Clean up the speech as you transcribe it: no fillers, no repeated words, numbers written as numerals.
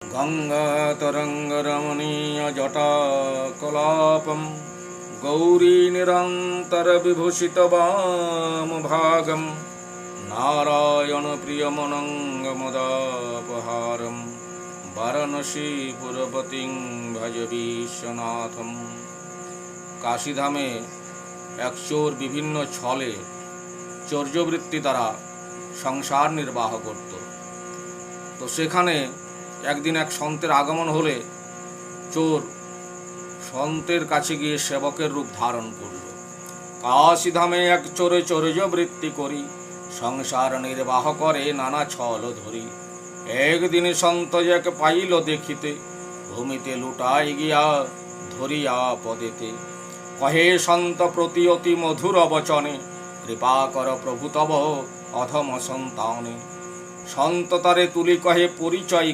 गङ्गातरङ्गरमणीयजटाकलापं गौरीनिरन्तरविभूषितवामभागं नारायणप्रियमनङ्गमदापहारं বারাণসীপুরপতিং ভজ বিশ্বনাথম। কাশীধামে এক চোর বিভিন্ন ছলে চৌর্যবৃত্তি দ্বারা সংসার নির্বাহ করত। তো সেখানে একদিন এক সন্তের আগমন হলে চোর সন্তের কাছে গিয়ে সেবকের রূপ ধারণ করল। কাশীধামে এক চোরে চৌর্যবৃত্তি করি, সংসার নির্বাহ করে নানা ছল ধরি। একদিনে সন্ত যাক পাইল দেখিতে, ভূমিতে লুটাই গিয়া ধরিয়া পদেতে। কহে সন্ত প্রতি অতি মধুর বচনে, কৃপা কর প্রভু তব অধম সন্তানে। সন্ত তারে তুলি কহে পরিচয়